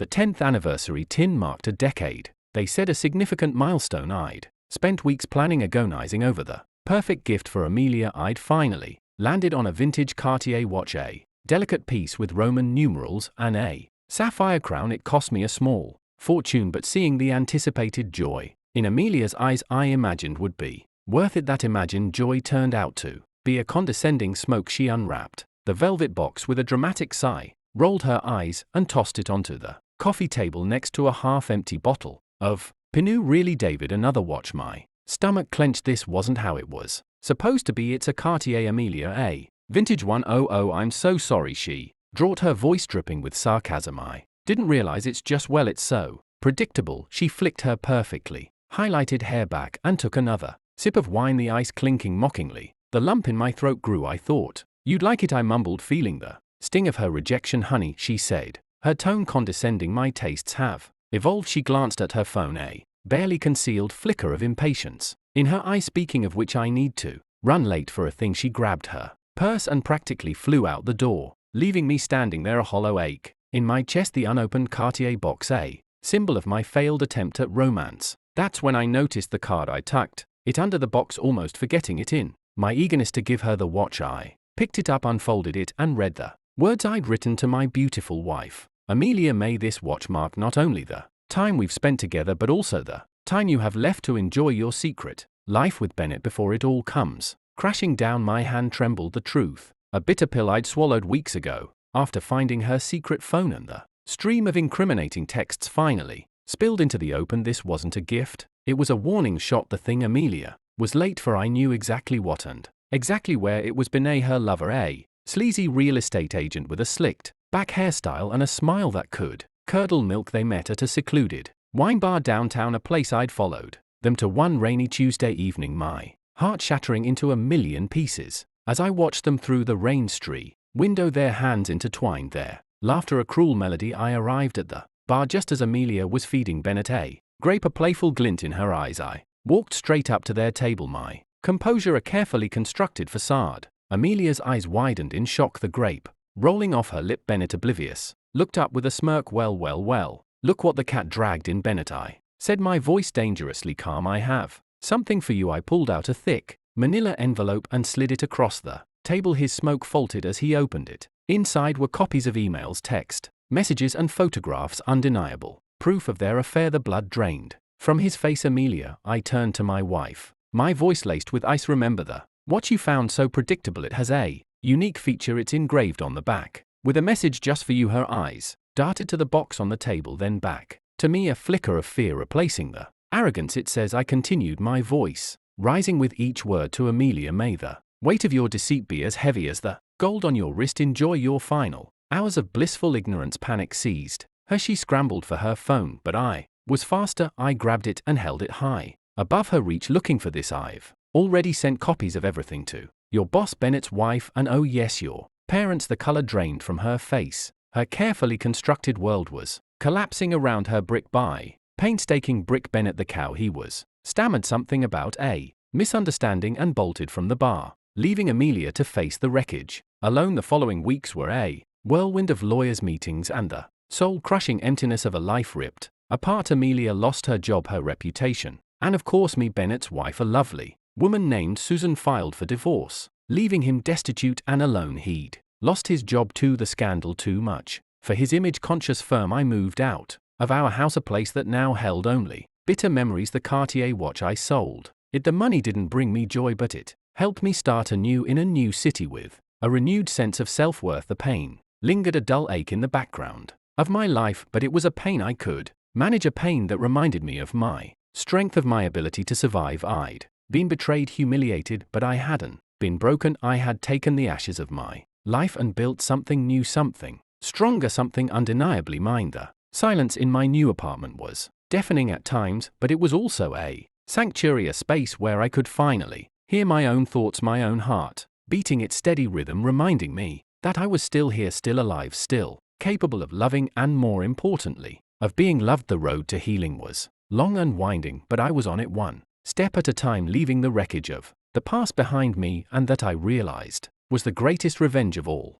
The 10th anniversary tin marked a decade. They said a significant milestone. I'd spent weeks planning agonizing over the perfect gift for Amelia. I'd finally landed on a vintage Cartier watch, a delicate piece with Roman numerals and a sapphire crown. It cost me a small fortune, but seeing the anticipated joy in Amelia's eyes I imagined would be worth it. That imagined joy turned out to be a condescending smoke. She unwrapped the velvet box with a dramatic sigh, rolled her eyes, and tossed it onto the coffee table next to a half-empty bottle of Pinot. Really, David, another watch? My stomach clenched. This wasn't how it was supposed to be. It's a Cartier, Amelia, a vintage one. Oh, I'm so sorry. She drawled, her voice dripping with sarcasm. I didn't realize. It's just, well, it's so predictable. She flicked her perfectly highlighted hair back and took another sip of wine, the ice clinking mockingly. The lump in my throat grew. I thought you'd like it, I mumbled, feeling the sting of her rejection. Honey, she said, her tone condescending. My tastes have evolved. She glanced at her phone, a barely concealed flicker of impatience in her eye. Speaking of which, I need to run late for a thing. She grabbed her purse and practically flew out the door, leaving me standing there, a hollow ache in my chest. The unopened Cartier box, a symbol of my failed attempt at romance. That's when I noticed the card. I tucked it under the box, almost forgetting it in my eagerness to give her the watch. I picked it up, unfolded it, and read the words I'd written to my beautiful wife. Amelia, may this watch mark not only the time we've spent together, but also the time you have left to enjoy your secret life with Bennett before it all comes crashing down. My hand trembled. The truth, a bitter pill I'd swallowed weeks ago, after finding her secret phone and the stream of incriminating texts finally spilled into the open. This wasn't a gift, it was a warning shot. The thing Amelia was late for. I knew exactly what and exactly where. It was Benet, her lover, a sleazy real estate agent with a slicked back hairstyle and a smile that could curdle milk. They met at a secluded wine bar downtown, a place I'd followed them to one rainy Tuesday evening, my heart shattering into a million pieces as I watched them through the rain-streaked window, their hands intertwined, their laughter a cruel melody. I arrived at the bar just as Amelia was feeding Bennett a grape, a playful glint in her eyes. I walked straight up to their table, my composure a carefully constructed facade. Amelia's eyes widened in shock, the grape rolling off her lip. Bennett, oblivious, looked up with a smirk. Well, look what the cat dragged in, Bennett, I said, my voice dangerously calm. I have something for you. I pulled out a thick manila envelope and slid it across the table. His smoke faltered as he opened it. Inside were copies of emails, text messages, and photographs, undeniable proof of their affair. The blood drained from his face. Amelia, I turned to my wife, my voice laced with ice. Remember the watch you found? So predictable. It has a unique feature. It's engraved on the back with a message just for you. Her eyes darted to the box on the table, then back to me, a flicker of fear replacing the arrogance. It says, I continued, my voice rising with each word, to Amelia, may the weight of your deceit be as heavy as the gold on your wrist. Enjoy your final hours of blissful ignorance. Panic seized her. She scrambled for her phone, but I was faster. I grabbed it and held it high above her reach, looking for this. I've already sent copies of everything to your boss, Bennett's wife, and oh yes, your parents. The color drained from her face. Her carefully constructed world was collapsing around her. Brick by painstaking brick. Bennett, the cow. He was stammered something about a misunderstanding and bolted from the bar, leaving Amelia to face the wreckage alone. The following weeks were a whirlwind of lawyers' meetings and the soul-crushing emptiness of a life ripped apart. Amelia lost her job, her reputation, and of course me. Bennett's wife, a lovely woman named Susan, filed for divorce, leaving him destitute and alone. He'd lost his job too, the scandal too much for his image-conscious firm. I moved out of our house, a place that now held only bitter memories. The Cartier watch I sold it. The money didn't bring me joy, but it helped me start anew in a new city with a renewed sense of self-worth. The pain lingered, a dull ache in the background of my life, but it was a pain I could manage, a pain that reminded me of my strength, of my ability to survive. I'd been betrayed, humiliated, but I hadn't been broken. I had taken the ashes of my life and built something new, something stronger, something undeniably mine. The silence in my new apartment was deafening at times, but it was also a sanctuary, a space where I could finally hear my own thoughts, my own heart beating its steady rhythm, reminding me that I was still here, still alive, still capable of loving, and more importantly, of being loved. The road to healing was long and winding, but I was on it one step at a time, leaving the wreckage of the past behind me, and that I realized was the greatest revenge of all.